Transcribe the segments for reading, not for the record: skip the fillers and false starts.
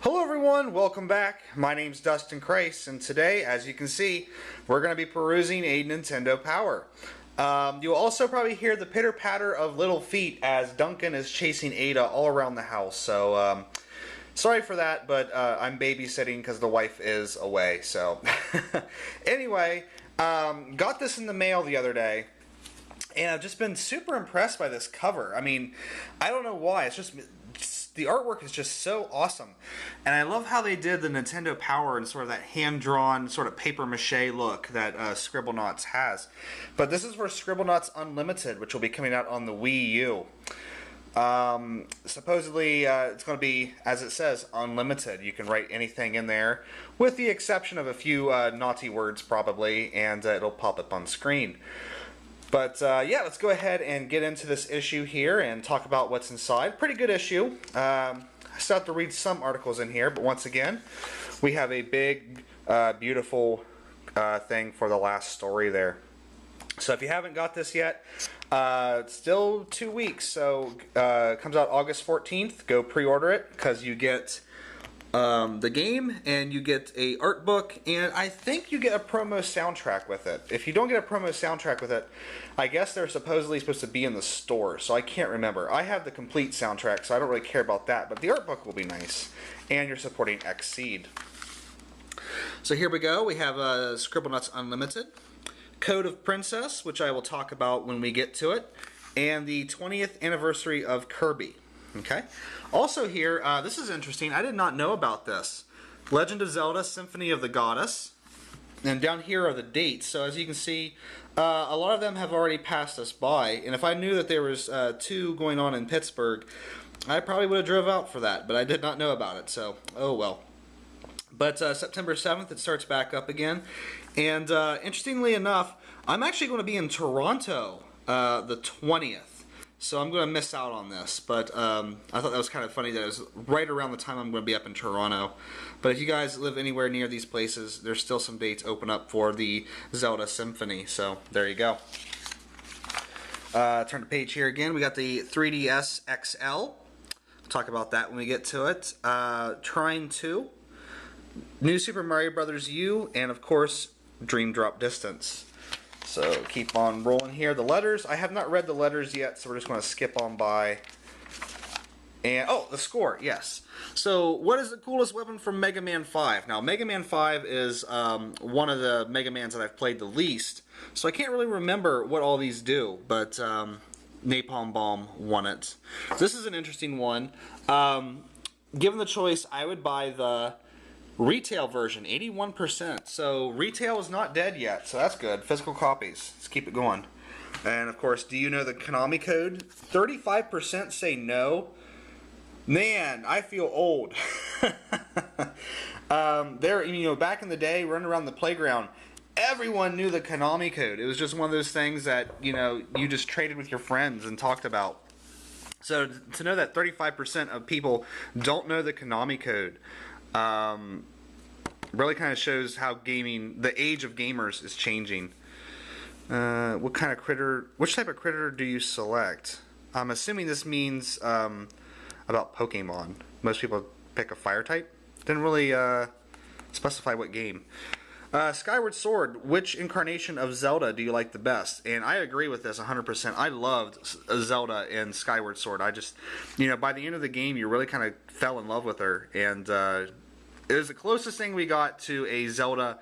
Hello everyone, welcome back. My name's Dustin Kreis, and today, as you can see, we're going to be perusing a Nintendo Power. You'll also probably hear the pitter-patter of little feet as Duncan is chasing Ada all around the house. So, sorry for that, but I'm babysitting because the wife is away. So, anyway, got this in the mail the other day. And I've just been super impressed by this cover. I mean, I don't know why. The artwork is just so awesome. And I love how they did the Nintendo Power and sort of that hand-drawn sort of paper-mache look that Scribblenauts has. But this is for Scribblenauts Unlimited, which will be coming out on the Wii U. Supposedly, it's going to be, as it says, unlimited. You can write anything in there, with the exception of a few naughty words, probably, and it'll pop up on screen. But yeah, let's go ahead and get into this issue here and talk about what's inside. Pretty good issue. I still have to read some articles in here, but once again, we have a big, beautiful thing for the last story there. So if you haven't got this yet, it's still 2 weeks. So it comes out August 14th. Go pre-order it because you get the game, and you get a art book, and I think you get a promo soundtrack with it. If you don't get a promo soundtrack with it, I guess they're supposedly supposed to be in the store, so I can't remember. I have the complete soundtrack, so I don't really care about that, but the art book will be nice, and you're supporting Xseed. So here we go. We have Scribblenauts Unlimited, Code of Princess, which I will talk about when we get to it, and the 20th anniversary of Kirby. Okay. Also here, this is interesting. I did not know about this. Legend of Zelda: Symphony of the Goddess. And down here are the dates. So as you can see, a lot of them have already passed us by. And if I knew that there was 2 going on in Pittsburgh, I probably would have drove out for that. But I did not know about it. So, oh well. But September 7th, it starts back up again. And interestingly enough, I'm actually going to be in Toronto the 20th. So I'm going to miss out on this, but I thought that was kind of funny that it was right around the time I'm going to be up in Toronto. But if you guys live anywhere near these places, there's still some dates open up for the Zelda Symphony, so there you go. Turn the page here again. We got the 3DS XL. We'll talk about that when we get to it. Trine 2, New Super Mario Bros. U, and of course, Dream Drop Distance. So keep on rolling here. The letters, I have not read the letters yet, so we're just going to skip on by. And, oh, the score, yes. So what is the coolest weapon from Mega Man 5? Now, Mega Man 5 is one of the Mega Mans that I've played the least, so I can't really remember what all these do, but Napalm Bomb won it. This is an interesting one. Given the choice, I would buy the retail version, 81%. So retail is not dead yet, so that's good. Physical copies. Let's keep it going. And of course, do you know the Konami code? 35% say no. Man, I feel old. Back in the day, running around the playground, everyone knew the Konami code. It was just one of those things that, you just traded with your friends and talked about. So to know that 35% of people don't know the Konami code, really kind of shows how the age of gamers is changing. Which type of critter do you select? I'm assuming this means about Pokemon. Most people pick a fire type. Didn't really specify what game. Skyward Sword, which incarnation of Zelda do you like the best? And I agree with this 100%. I loved Zelda in Skyward Sword. I just, by the end of the game, you really kind of fell in love with her. And it was the closest thing we got to a Zelda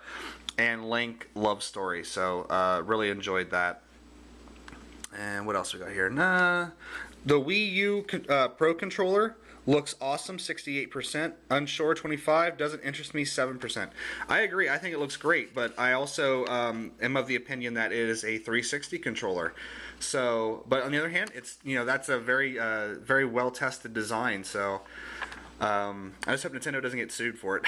and Link love story. So, really enjoyed that. And what else we got here? The Wii U Pro Controller looks awesome, 68%. Unsure, 25%. Doesn't interest me, 7%. I agree. I think it looks great, but I also am of the opinion that it is a 360 controller. So, but on the other hand, it's that's a very very well tested design. So, I just hope Nintendo doesn't get sued for it.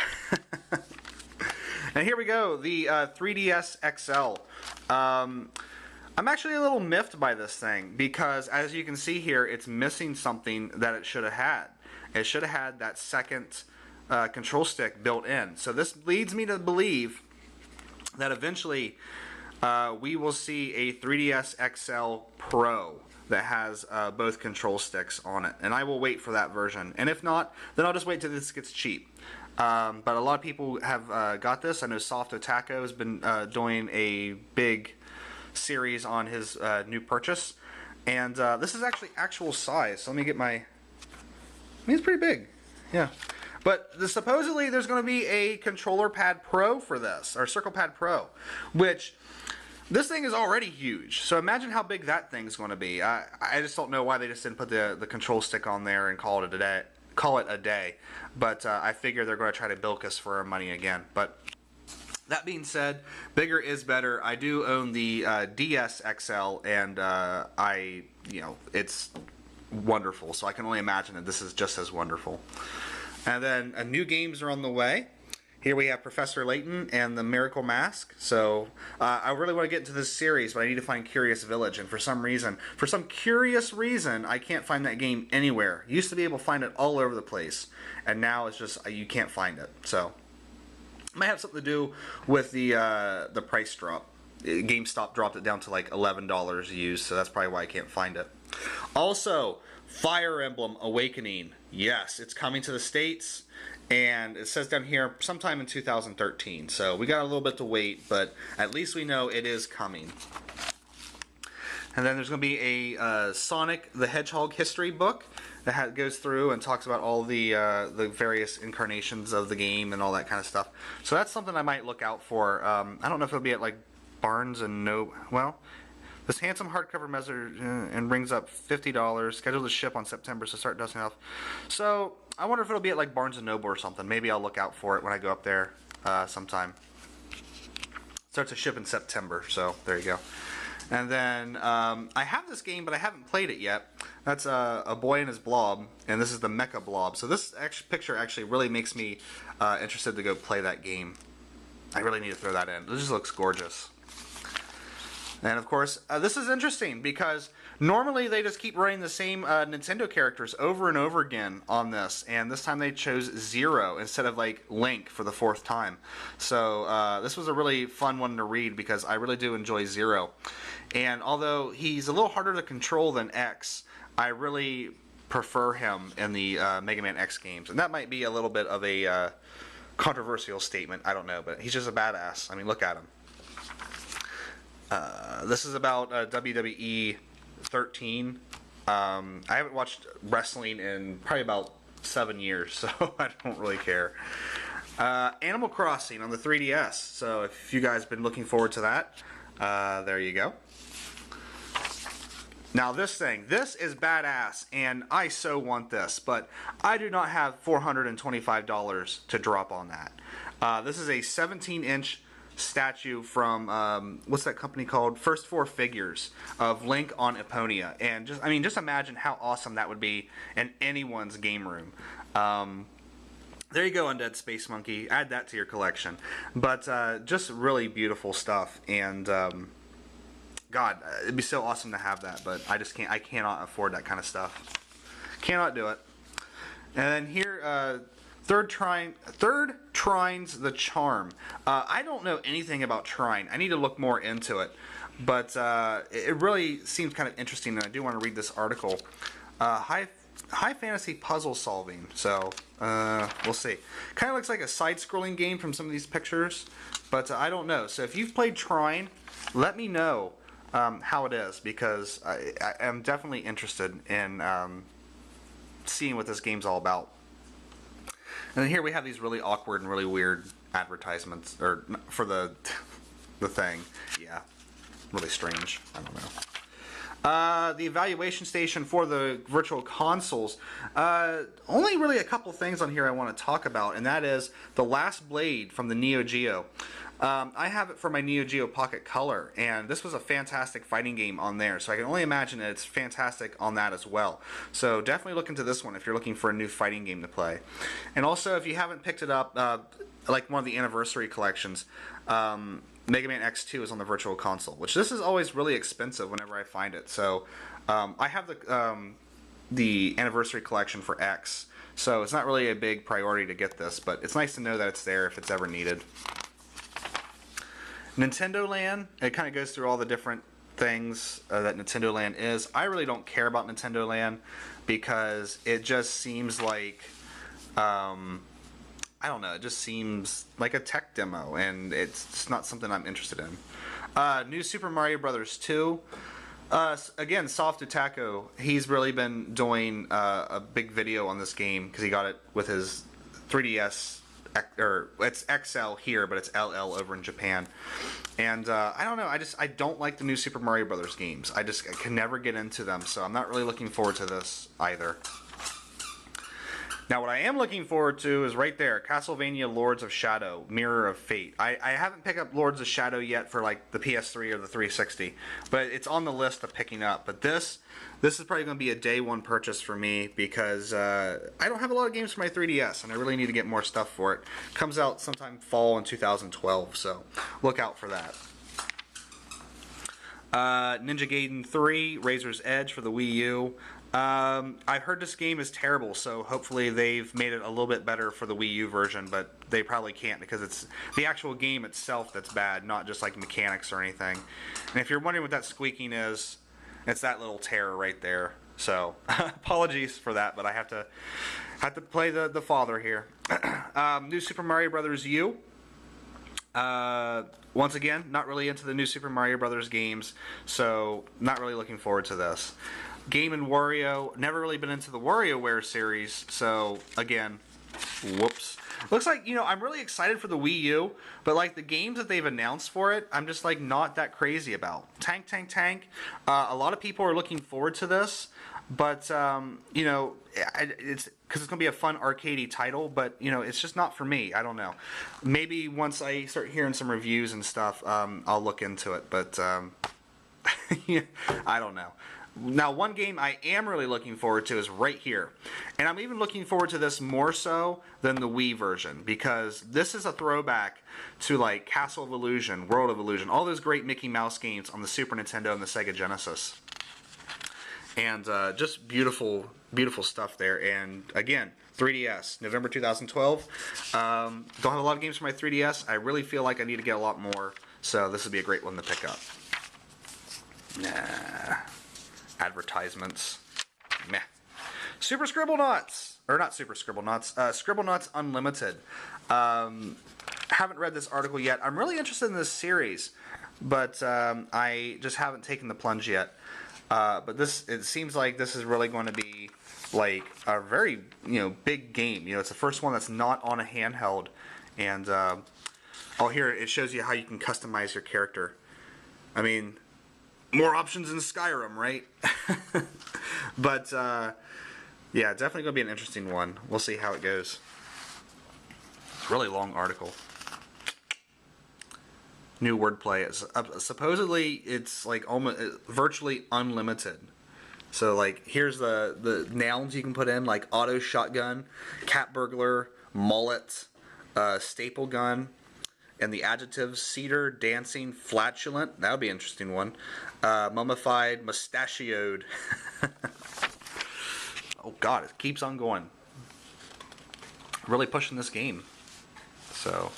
And here we go, the 3DS XL. I'm actually a little miffed by this thing because, as you can see here, it's missing something that it should have had. It should have had that second control stick built in. So this leads me to believe that eventually we will see a 3DS XL Pro that has both control sticks on it, and I will wait for that version. And if not, then I'll just wait till this gets cheap. But a lot of people have got this. I know Soft Otaco has been doing a big series on his new purchase, and this is actually actual size. So let me get my. I mean, it's pretty big, yeah. But supposedly there's going to be a controller pad Pro for this, or Circle Pad Pro, which this thing is already huge. So imagine how big that thing's going to be. I just don't know why they just didn't put the control stick on there and call it a day. But I figure they're going to try to bilk us for our money again. But that being said, bigger is better. I do own the DS XL, and it's wonderful. So I can only imagine that this is just as wonderful. And then new games are on the way. Here we have Professor Layton and the Miracle Mask. So I really want to get into this series, but I need to find Curious Village. And for some curious reason, I can't find that game anywhere. Used to be able to find it all over the place, and now it's just you can't find it. So it might have something to do with the price drop. GameStop dropped it down to like $11 used, so that's probably why I can't find it. Also, Fire Emblem Awakening. Yes, it's coming to the States, and it says down here sometime in 2013. So we got a little bit to wait, but at least we know it is coming. And then there's going to be a Sonic the Hedgehog history book that goes through and talks about all the various incarnations of the game and all that kind of stuff. So that's something I might look out for. I don't know if it'll be at like Barnes and Noble. Well, this handsome hardcover measure and brings up $50. Scheduled to ship on September, so start dusting off. So I wonder if it'll be at like Barnes and Noble or something. Maybe I'll look out for it when I go up there sometime. Starts to ship in September, so there you go. And then I have this game, but I haven't played it yet. That's A Boy and His Blob, and this is the Mecha Blob. So this picture actually really makes me interested to go play that game. I really need to throw that in. This just looks gorgeous. And of course, this is interesting because normally they just keep running the same Nintendo characters over and over again on this, and this time they chose Zero instead of like Link for the 4th time. So this was a really fun one to read because I really do enjoy Zero. And although he's a little harder to control than X, I really prefer him in the Mega Man X games. And that might be a little bit of a controversial statement, I don't know, but he's just a badass. I mean, look at him. This is about WWE 13. I haven't watched wrestling in probably about 7 years, so I don't really care. Animal Crossing on the 3DS. So if you guys have been looking forward to that, there you go. Now this is badass, and I so want this, but I do not have $425 to drop on that. This is a 17-inch statue from what's that company called? First Four Figures of Link on Eponia, and just imagine how awesome that would be in anyone's game room. There you go, Undead Space Monkey. Add that to your collection. But just really beautiful stuff, and God, it'd be so awesome to have that, but I just can't. I cannot afford that kind of stuff. Cannot do it. And then here. Third Trine's the Charm. I don't know anything about Trine. I need to look more into it. But it really seems kind of interesting, and I do want to read this article. High fantasy puzzle solving. So, we'll see. Kind of looks like a side-scrolling game from some of these pictures. But I don't know. So if you've played Trine, let me know how it is. Because I am definitely interested in seeing what this game's all about. And then here we have these really awkward and really weird advertisements for the thing. Yeah, really strange. I don't know. The evaluation station for the virtual consoles. Only really a couple things on here I want to talk about, and that is the Last Blade from the Neo Geo. I have it for my Neo Geo Pocket Color, and this was a fantastic fighting game on there, so I can only imagine that it's fantastic on that as well. So definitely look into this one if you're looking for a new fighting game to play. And also, if you haven't picked it up, like one of the anniversary collections, Mega Man X2 is on the Virtual Console, which this is always really expensive whenever I find it. So I have the anniversary collection for X, so it's not really a big priority to get this, but it's nice to know that it's there if it's ever needed. Nintendo Land, it kind of goes through all the different things that Nintendo Land is. I really don't care about Nintendo Land because it just seems like, I don't know, it just seems like a tech demo, and it's just not something I'm interested in. New Super Mario Brothers 2. Again, Soft Taco, he's really been doing a big video on this game because he got it with his 3DS, or it's XL here, but it's LL over in Japan. And I don't know, I don't like the new Super Mario Brothers games. I can never get into them, so I'm not really looking forward to this either. Now, what I am looking forward to is right there, Castlevania Lords of Shadow, Mirror of Fate. I haven't picked up Lords of Shadow yet for like the PS3 or the 360, but it's on the list of picking up. But this is probably going to be a day one purchase for me because I don't have a lot of games for my 3DS, and I really need to get more stuff for it. Comes out sometime fall in 2012, so look out for that. Ninja Gaiden 3, Razor's Edge for the Wii U. I've heard this game is terrible, so hopefully they've made it a little bit better for the Wii U version, but they probably can't because it's the actual game itself that's bad, not just like mechanics or anything. And if you're wondering what that squeaking is, it's that little terror right there. So apologies for that, but I have to play the father here. New Super Mario Brothers U. Once again, not really into the new Super Mario Brothers games, so not really looking forward to this. Game & Wario, never really been into the WarioWare series, so again, whoops. Looks like, you know, I'm really excited for the Wii U, but like the games that they've announced for it, I'm just like not that crazy about. Tank Tank Tank, a lot of people are looking forward to this, but you know, it's because it's going to be a fun arcadey title, but you know, it's just not for me. I don't know. Maybe once I start hearing some reviews and stuff, I'll look into it, but yeah, I don't know. Now, one game I am really looking forward to is right here. And I'm even looking forward to this more so than the Wii version, because this is a throwback to like Castle of Illusion, World of Illusion, all those great Mickey Mouse games on the Super Nintendo and the Sega Genesis. And just beautiful, beautiful stuff there. And again, 3DS, November 2012. Don't have a lot of games for my 3DS. I really feel like I need to get a lot more, so this would be a great one to pick up. Nah. Advertisements. Meh. Super Scribblenauts. Or not Super Scribblenauts. Scribblenauts Unlimited. Haven't read this article yet. I'm really interested in this series, but I just haven't taken the plunge yet. But it seems like this is really going to be like a very, you know, big game. You know, it's the first one that's not on a handheld. And oh, here it shows you how you can customize your character. I mean, more options in Skyrim, right? But, yeah, definitely going to be an interesting one. We'll see how it goes. It's a really long article. New wordplay. Supposedly, it's like almost virtually unlimited. So, like, here's the nouns you can put in, like auto shotgun, cat burglar, mullet, staple gun. And the adjectives: cedar, dancing, flatulent. That would be an interesting one. Mummified, mustachioed. Oh God, it keeps on going. Really pushing this game. So,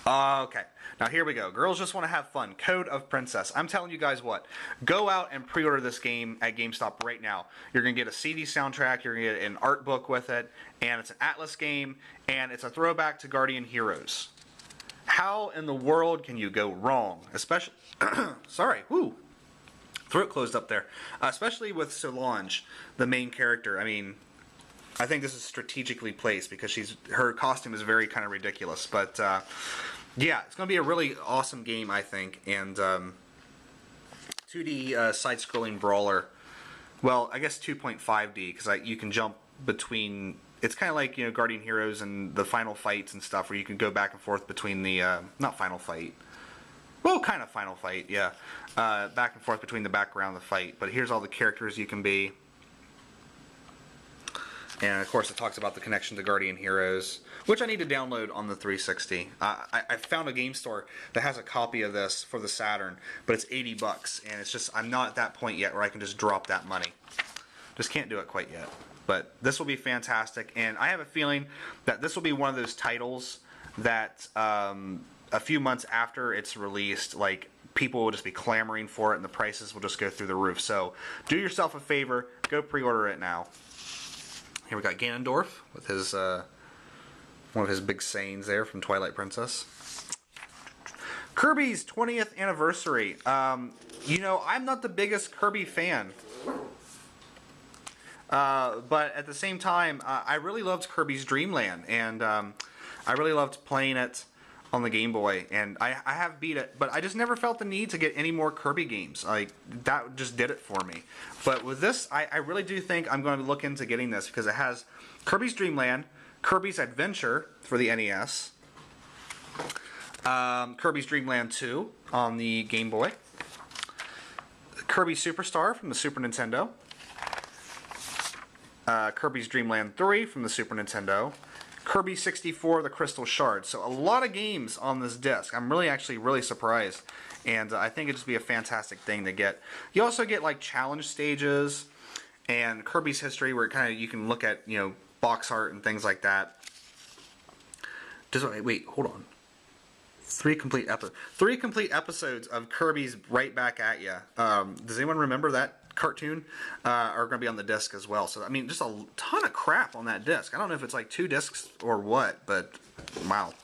okay. Now here we go. Girls just want to have fun. Code of Princess. I'm telling you guys what. Go out and pre-order this game at GameStop right now. You're going to get a CD soundtrack. You're going to get an art book with it. And it's an Atlas game. And it's a throwback to Guardian Heroes. How in the world can you go wrong? Especially, sorry, whoo, throat closed up there. Especially with Solange, the main character. I mean, I think this is strategically placed because her costume is very kind of ridiculous. But yeah, it's going to be a really awesome game, I think. And 2D side-scrolling brawler. Well, I guess 2.5D because you can jump between. It's kind of like, you know, Guardian Heroes and the final fights and stuff where you can go back and forth between the, not final fight. Well, kind of final fight, yeah. Back and forth between the background of the fight. But here's all the characters you can be. And, of course, it talks about the connection to Guardian Heroes, which I need to download on the 360. I found a game store that has a copy of this for the Saturn, but it's $80. And it's just, I'm not at that point yet where I can just drop that money. Just can't do it quite yet. But this will be fantastic, and I have a feeling that this will be one of those titles that a few months after it's released, like people will just be clamoring for it, and the prices will just go through the roof. So do yourself a favor, go pre-order it now. Here we got Ganondorf with his one of his big sayings there from Twilight Princess. Kirby's 20th anniversary. You know, I'm not the biggest Kirby fan. But at the same time, I really loved Kirby's Dream Land, and I really loved playing it on the Game Boy, and I have beat it, but I just never felt the need to get any more Kirby games. Like, that just did it for me. But with this, I really do think I'm going to look into getting this, because it has Kirby's Dream Land, Kirby's Adventure for the NES, Kirby's Dream Land 2 on the Game Boy, Kirby Superstar from the Super Nintendo, Kirby's Dream Land 3 from the Super Nintendo, Kirby 64, the Crystal Shard. So a lot of games on this disc. I'm actually really surprised, and I think it'd just be a fantastic thing to get. You also get like challenge stages and Kirby's History, where you can look at, you know, box art and things like that. Wait, hold on. 3 complete episodes of Kirby's Right Back at Ya. Does anyone remember that cartoon? Are going to be on the disc as well. So I mean, just a ton of crap on that disc. I don't know if it's like 2 discs or what, but wow.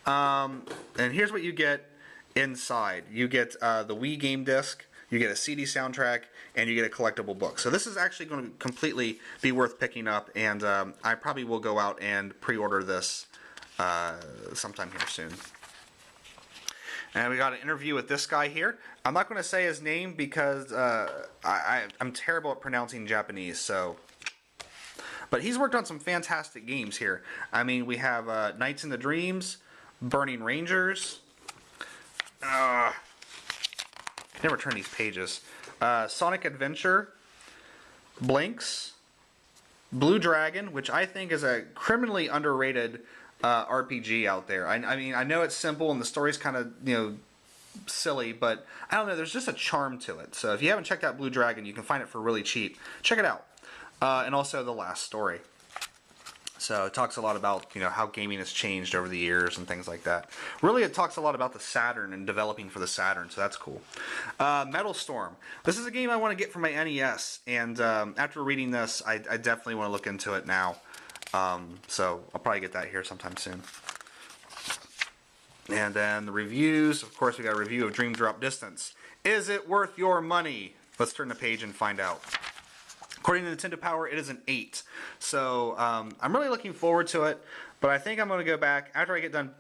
And here's what you get inside. You get the Wii game disc, you get a CD soundtrack, and you get a collectible book. So this is actually going to completely be worth picking up, and I probably will go out and pre-order this sometime here soon. And we got an interview with this guy here. I'm not going to say his name because I'm terrible at pronouncing Japanese. So, but he's worked on some fantastic games here. I mean, we have Nights in the Dreams, Burning Rangers. I can never turn these pages. Sonic Adventure, Blinks, Blue Dragon, which I think is a criminally underrated RPG out there. I mean, I know it's simple and the story's kind of, you know, silly, but I don't know, there's just a charm to it. So if you haven't checked out Blue Dragon, you can find it for really cheap. Check it out. And also The Last Story. So it talks a lot about, you know, how gaming has changed over the years and things like that. Really, it talks a lot about the Saturn and developing for the Saturn, so that's cool. Metal Storm. This is a game I want to get for my NES, and after reading this, I definitely want to look into it now. So I'll probably get that here sometime soon. And then the reviews. Of course, we got a review of Dream Drop Distance. Is it worth your money? Let's turn the page and find out. According to Nintendo Power, it is an 8. So I'm really looking forward to it. But I think I'm going to go back, after I get done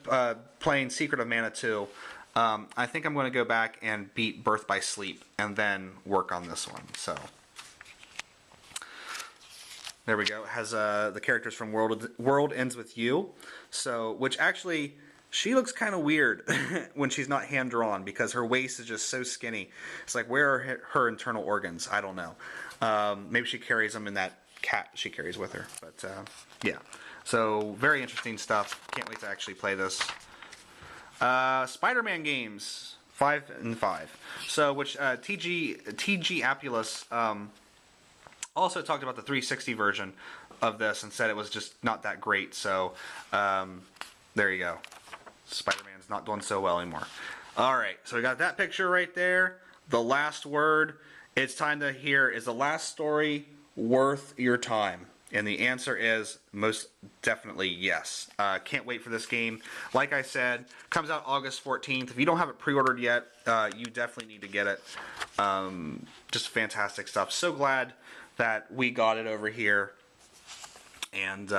playing Secret of Mana 2, I think I'm going to go back and beat Birth by Sleep and then work on this one. So there we go. It has the characters from World Ends With You. So, which actually, she looks kind of weird when she's not hand-drawn because her waist is just so skinny. It's like, where are her internal organs? I don't know. Maybe she carries them in that cat she carries with her. But, yeah. So, very interesting stuff. Can't wait to actually play this. Spider-Man games, 5 and 5. So, which TG Apulus also talked about the 360 version of this and said it was just not that great. So, there you go. Spider-Man's not doing so well anymore. Alright, so we got that picture right there. The last word. It's time to hear, is the last story worth your time? And the answer is most definitely yes. Can't wait for this game. Like I said, comes out August 14th. If you don't have it pre-ordered yet, you definitely need to get it. Just fantastic stuff. So glad that we got it over here. And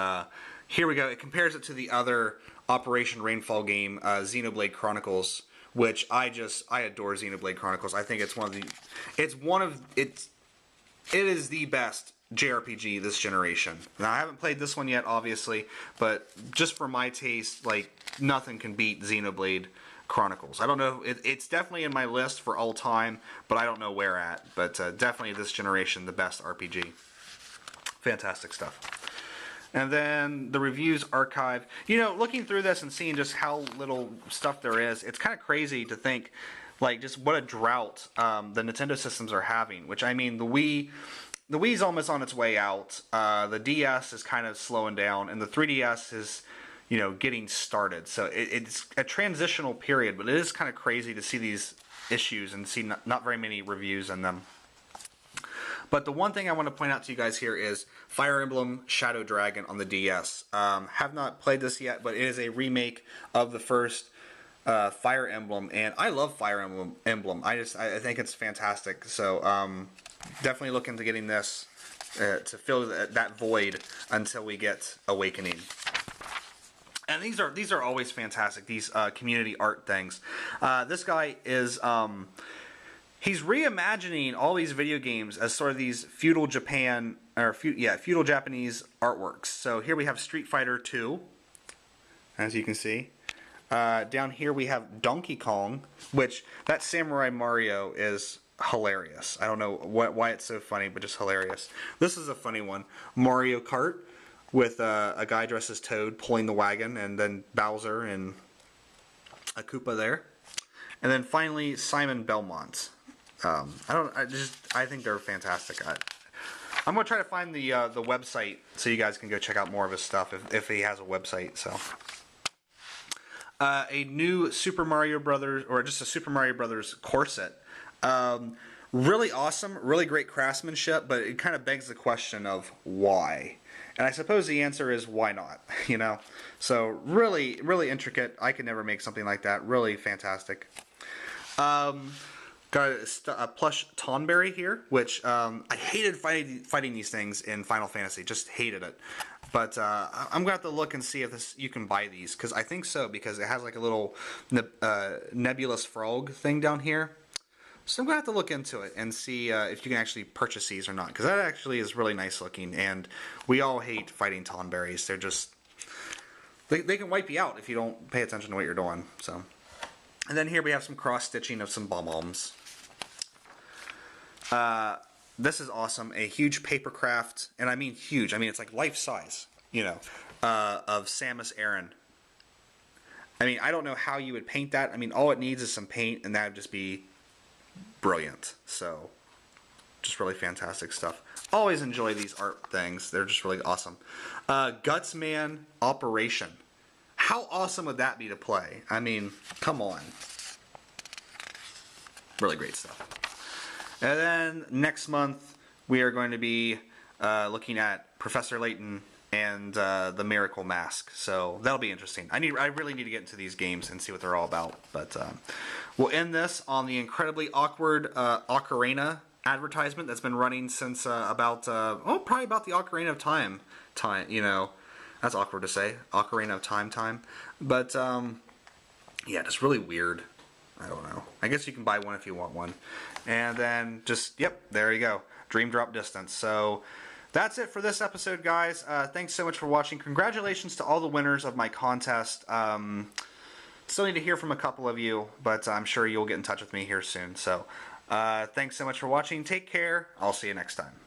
here we go. It compares it to the other Operation Rainfall game, Xenoblade Chronicles, which I adore Xenoblade Chronicles. I think it is the best JRPG this generation. Now, I haven't played this one yet, obviously, but just for my taste, like, nothing can beat Xenoblade Chronicles. I don't know, it's definitely in my list for all time, but I don't know where at. But definitely this generation, the best RPG. Fantastic stuff. And then the reviews archive. You know, looking through this and seeing just how little stuff there is, it's kind of crazy to think, like, just what a drought the Nintendo systems are having. Which, I mean, the Wii's almost on its way out. The DS is kind of slowing down, and the 3DS is, getting started. So it's a transitional period, but it is kind of crazy to see these issues and see not very many reviews in them. But the one thing I want to point out to you guys here is Fire Emblem Shadow Dragon on the DS. Have not played this yet, but it is a remake of the first Fire Emblem, and I love Fire Emblem. I think it's fantastic. So definitely look into getting this to fill that void until we get Awakening. And these are always fantastic. These community art things. This guy is he's reimagining all these video games as sort of these feudal feudal Japanese artworks. So here we have Street Fighter 2, as you can see. Down here we have Donkey Kong, which that Samurai Mario is hilarious. I don't know why it's so funny, but just hilarious. This is a funny one. Mario Kart with a guy dressed as Toad pulling the wagon, and then Bowser and a Koopa there. And then finally Simon Belmont. I think they're fantastic. I'm gonna try to find the website so you guys can go check out more of his stuff if he has a website. So, a new Super Mario Brothers, or just a Super Mario Brothers corset. Really awesome, really great craftsmanship, but it kind of begs the question of why. And I suppose the answer is why not? So really, really intricate. I could never make something like that. Really fantastic. Got a plush Tonberry here, which I hated fighting these things in Final Fantasy. Just hated it. But I'm gonna have to look and see if you can buy these, because I think so, because it has like a little nebulous frog thing down here. So I'm gonna have to look into it and see if you can actually purchase these or not, because that actually is really nice looking. And we all hate fighting Tonberries. They're just they can wipe you out if you don't pay attention to what you're doing. So. And then here we have some cross-stitching of some bomb-bombs. This is awesome. A huge paper craft, and I mean huge. I mean, it's like life-size, of Samus Aran. I mean, I don't know how you would paint that. I mean, all it needs is some paint, and that would just be brilliant. So, just really fantastic stuff. Always enjoy these art things. They're just really awesome. Gutsman Operation. How awesome would that be to play? I mean, come on. Really great stuff. And then next month, we are going to be looking at Professor Layton and the Miracle Mask. So that'll be interesting. I really need to get into these games and see what they're all about. But we'll end this on the incredibly awkward Ocarina advertisement that's been running since probably about the Ocarina of Time. That's awkward to say. Ocarina of Time. But, yeah, just really weird. I don't know. I guess you can buy one if you want one. And then there you go. Dream Drop Distance. So, that's it for this episode, guys. Thanks so much for watching. Congratulations to all the winners of my contest. Still need to hear from a couple of you, but I'm sure you'll get in touch with me here soon. So, thanks so much for watching. Take care. I'll see you next time.